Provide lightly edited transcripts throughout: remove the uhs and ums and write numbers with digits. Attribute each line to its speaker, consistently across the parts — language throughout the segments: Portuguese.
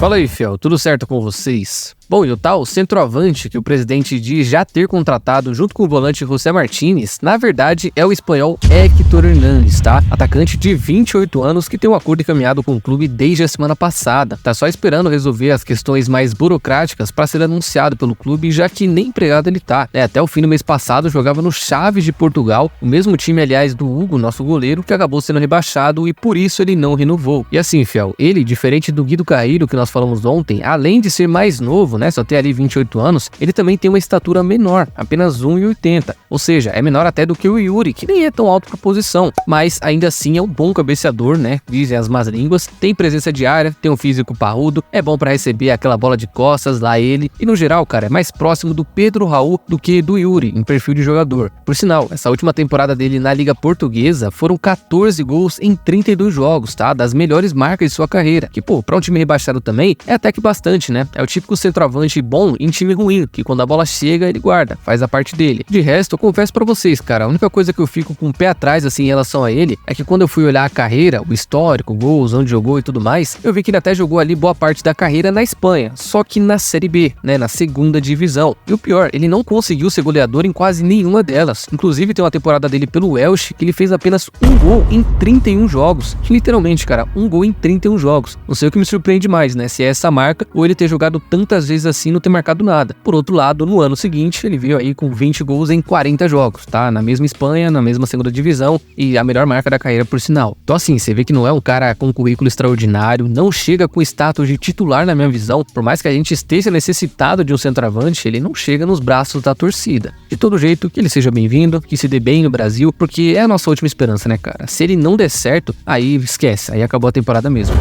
Speaker 1: Fala aí, fiel, tudo certo com vocês? Bom, e o tal centroavante que o presidente diz já ter contratado junto com o volante José Martínez, na verdade é o espanhol Héctor Hernández, tá? Atacante de 28 anos que tem um acordo encaminhado com o clube desde a semana passada. Tá só esperando resolver as questões mais burocráticas para ser anunciado pelo clube, já que nem empregado ele tá, né? Até o fim do mês passado jogava no Chaves de Portugal, o mesmo time, aliás, do Hugo, nosso goleiro, que acabou sendo rebaixado e por isso ele não renovou. E assim, fiel, ele, diferente do Guido Carrilho que nós falamos ontem, além de ser mais novo, né, só ter ali 28 anos, ele também tem uma estatura menor, apenas 1,80, ou seja, é menor até do que o Yuri, que nem é tão alto para posição, mas ainda assim é um bom cabeceador, né, dizem as más línguas, tem presença de área, tem um físico parrudo, é bom para receber aquela bola de costas lá ele, e no geral, cara, é mais próximo do Pedro Raul do que do Yuri, em perfil de jogador. Por sinal, essa última temporada dele na Liga Portuguesa foram 14 gols em 32 jogos, tá, das melhores marcas de sua carreira, que pô, pra um time rebaixado também, é até que bastante, né, é o típico centroavante bom em time ruim, que quando a bola chega ele guarda, faz a parte dele. De resto, eu confesso pra vocês, cara, a única coisa que eu fico com o pé atrás assim em relação a ele é que quando eu fui olhar a carreira, o histórico, gols, onde jogou e tudo mais, eu vi que ele até jogou ali boa parte da carreira na Espanha, só que na Série B, né, na segunda divisão. E o pior, ele não conseguiu ser goleador em quase nenhuma delas. Inclusive tem uma temporada dele pelo Elche que ele fez apenas um gol em 31 jogos. Literalmente, cara, um gol em 31 jogos. Não sei o que me surpreende mais, né, se é essa marca ou ele ter jogado tantas vezes assim não ter marcado nada. Por outro lado, no ano seguinte, ele veio aí com 20 gols em 40 jogos, tá? Na mesma Espanha, na mesma segunda divisão e a melhor marca da carreira por sinal. Então assim, você vê que não é um cara com currículo extraordinário, não chega com status de titular na minha visão, por mais que a gente esteja necessitado de um centroavante, ele não chega nos braços da torcida. De todo jeito, que ele seja bem-vindo, que se dê bem no Brasil, porque é a nossa última esperança, né, cara? Se ele não der certo, aí esquece, aí acabou a temporada mesmo.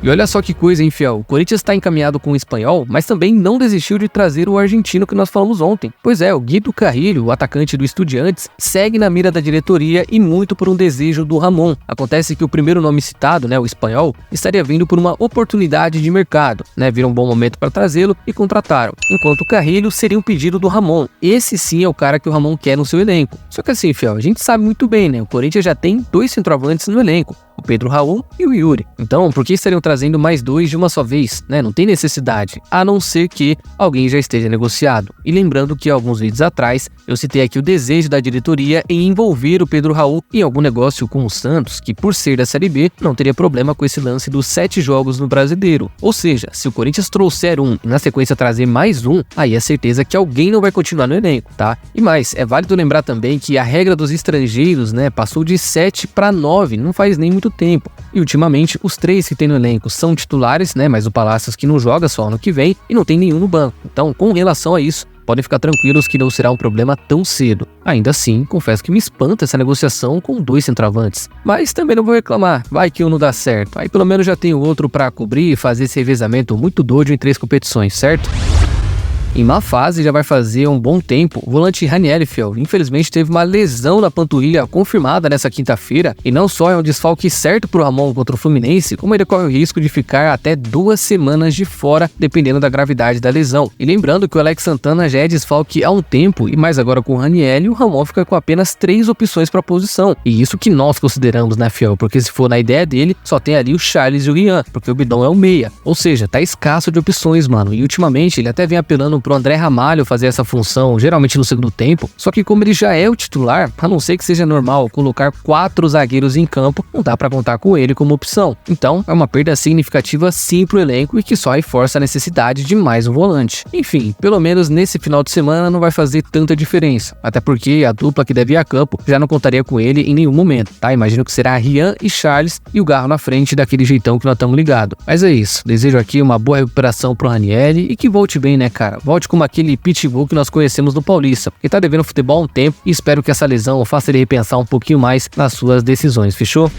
Speaker 1: E olha só que coisa, hein, fiel? O Corinthians está encaminhado com o espanhol, mas também não desistiu de trazer o argentino que nós falamos ontem. Pois é, o Guido Carrilho, o atacante do Estudiantes, segue na mira da diretoria e muito por um desejo do Ramon. Acontece que o primeiro nome citado, né, o espanhol, estaria vindo por uma oportunidade de mercado, né? Viram um bom momento para trazê-lo e contrataram. Enquanto o Carrilho seria um pedido do Ramon. Esse sim é o cara que o Ramon quer no seu elenco. Só que assim, fiel, a gente sabe muito bem, né? O Corinthians já tem 2 centroavantes no elenco, o Pedro Raul e o Yuri. Então, por que estariam trazendo mais 2 de uma só vez, né? Não tem necessidade, a não ser que alguém já esteja negociado. E lembrando que alguns vídeos atrás, eu citei aqui o desejo da diretoria em envolver o Pedro Raul em algum negócio com o Santos, que por ser da Série B, não teria problema com esse lance dos 7 jogos no Brasileiro. Ou seja, se o Corinthians trouxer um e na sequência trazer mais um, aí é certeza que alguém não vai continuar no elenco, tá? E mais, é válido lembrar também que a regra dos estrangeiros, né, passou de 7 para 9, não faz nem muito tempo. E ultimamente, os 3 que tem no elenco são titulares, né, mas o Palácios que não joga só ano que vem e não tem nenhum no banco. Então, com relação a isso, podem ficar tranquilos que não será um problema tão cedo. Ainda assim, confesso que me espanta essa negociação com 2 centroavantes. Mas também não vou reclamar, vai que um não dá certo. Aí pelo menos já tem o outro para cobrir e fazer esse revezamento muito doido em 3 competições, certo? Em má fase já vai fazer um bom tempo, o volante Ranieri, fiel, infelizmente teve uma lesão na panturrilha confirmada nessa quinta-feira e não só é um desfalque certo pro Ramon contra o Fluminense, como ele corre o risco de ficar até 2 semanas de fora, dependendo da gravidade da lesão. E lembrando que o Alex Santana já é desfalque há um tempo e mais agora com o Ranieri, o Ramon fica com apenas 3 opções para posição. E isso que nós consideramos, né, fiel, porque se for na ideia dele, só tem ali o Charles e o Rian, porque o Bidon é o meia. Ou seja, tá escasso de opções, mano. E ultimamente ele até vem apelando pro André Ramalho fazer essa função, geralmente no segundo tempo, só que como ele já é o titular, a não ser que seja normal colocar 4 zagueiros em campo, não dá pra contar com ele como opção. Então, é uma perda significativa sim pro elenco e que só reforça a necessidade de mais um volante. Enfim, pelo menos nesse final de semana não vai fazer tanta diferença, até porque a dupla que deve ir a campo já não contaria com ele em nenhum momento, tá? Imagino que será Rian e Charles e o Garro na frente daquele jeitão que nós estamos ligados. Mas é isso, desejo aqui uma boa recuperação pro Ranieri e que volte bem, né, cara? Volte com aquele pitbull que nós conhecemos no Paulista, que tá devendo futebol há um tempo e espero que essa lesão faça ele repensar um pouquinho mais nas suas decisões, fechou?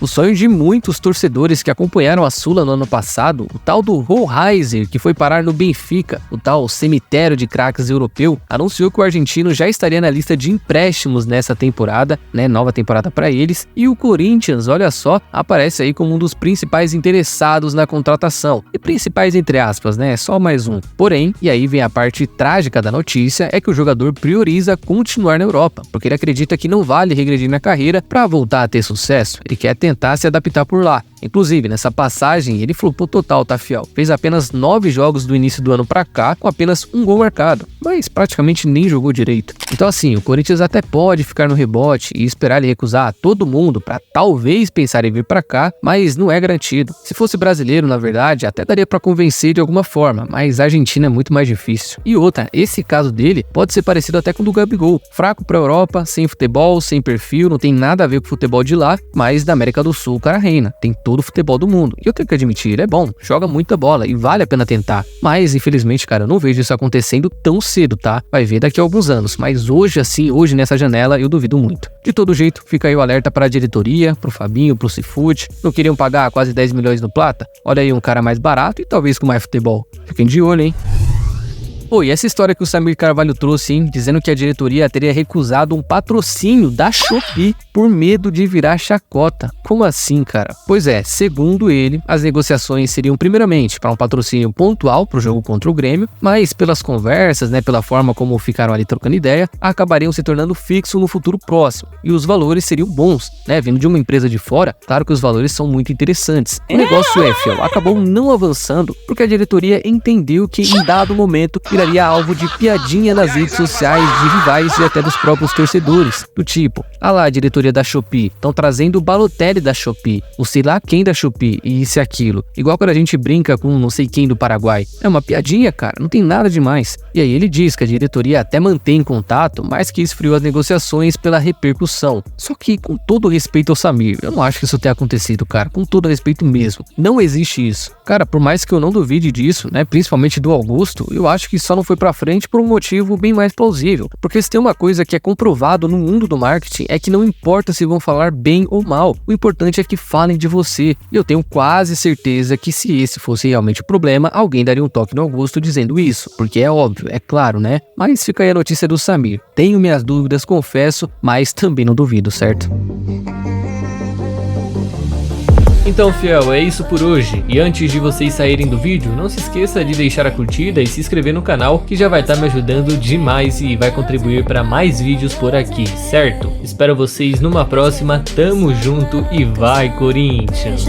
Speaker 1: O sonho de muitos torcedores que acompanharam a Sula no ano passado, o tal do Rollheiser, que foi parar no Benfica, o tal cemitério de craques europeu, anunciou que o argentino já estaria na lista de empréstimos nessa temporada, né, nova temporada para eles, e o Corinthians, olha só, aparece aí como um dos principais interessados na contratação, e principais entre aspas, né, só mais um. Porém, e aí vem a parte trágica da notícia, é que o jogador prioriza continuar na Europa, porque ele acredita que não vale regredir na carreira para voltar a ter sucesso, ele quer tentar se adaptar por lá. Inclusive, nessa passagem, ele flopou total, tá, fiel? Fez apenas 9 jogos do início do ano pra cá, com apenas um gol marcado, mas praticamente nem jogou direito. Então assim, o Corinthians até pode ficar no rebote e esperar ele recusar todo mundo pra talvez pensar em vir pra cá, mas não é garantido. Se fosse brasileiro, na verdade, até daria pra convencer de alguma forma, mas a Argentina é muito mais difícil. E outra, esse caso dele pode ser parecido até com o do Gabigol. Fraco pra Europa, sem futebol, sem perfil, não tem nada a ver com o futebol de lá, mas da América do Sul o cara reina, tem todo o futebol do mundo. E eu tenho que admitir, ele é bom, joga muita bola e vale a pena tentar. Mas, infelizmente, cara, eu não vejo isso acontecendo tão cedo, tá? Vai ver daqui a alguns anos, mas hoje assim, hoje nessa janela, eu duvido muito. De todo jeito, fica aí o alerta para a diretoria, pro Fabinho, pro Cifute. Não queriam pagar quase 10 milhões no Plata? Olha aí um cara mais barato e talvez com mais futebol. Fiquem de olho, hein? Pô, e essa história que o Samir Carvalho trouxe, hein? Dizendo que a diretoria teria recusado um patrocínio da Shopee por medo de virar chacota. Como assim, cara? Pois é, segundo ele, as negociações seriam primeiramente para um patrocínio pontual pro jogo contra o Grêmio, mas pelas conversas, né, pela forma como ficaram ali trocando ideia, acabariam se tornando fixo no futuro próximo. E os valores seriam bons, né? Vindo de uma empresa de fora, claro que os valores são muito interessantes. O negócio é, fiel, acabou não avançando porque a diretoria entendeu que em dado momento viraria alvo de piadinha nas redes sociais de rivais e até dos próprios torcedores. Do tipo, lá a diretoria da Shopee, estão trazendo o Balotelli da Shopee, o sei lá quem da Shopee e isso e aquilo. Igual quando a gente brinca com não sei quem do Paraguai. É uma piadinha, cara, não tem nada demais. E aí ele diz que a diretoria até mantém contato, mas que esfriou as negociações pela repercussão. Só que com todo respeito ao Samir, eu não acho que isso tenha acontecido, cara, com todo respeito mesmo. Não existe isso. Cara, por mais que eu não duvide disso, né, principalmente do Augusto, eu acho que só não foi pra frente por um motivo bem mais plausível. Porque se tem uma coisa que é comprovado no mundo do marketing é que não importa se vão falar bem ou mal, o importante é que falem de você. E eu tenho quase certeza que se esse fosse realmente o problema, alguém daria um toque no Augusto dizendo isso, porque é óbvio, é claro, né? Mas fica aí a notícia do Samir. Tenho minhas dúvidas, confesso, mas também não duvido, certo?
Speaker 2: Então, fiel, é isso por hoje. E antes de vocês saírem do vídeo, não se esqueça de deixar a curtida e se inscrever no canal, que já vai estar me ajudando demais e vai contribuir para mais vídeos por aqui, certo? Espero vocês numa próxima, tamo junto e vai, Corinthians!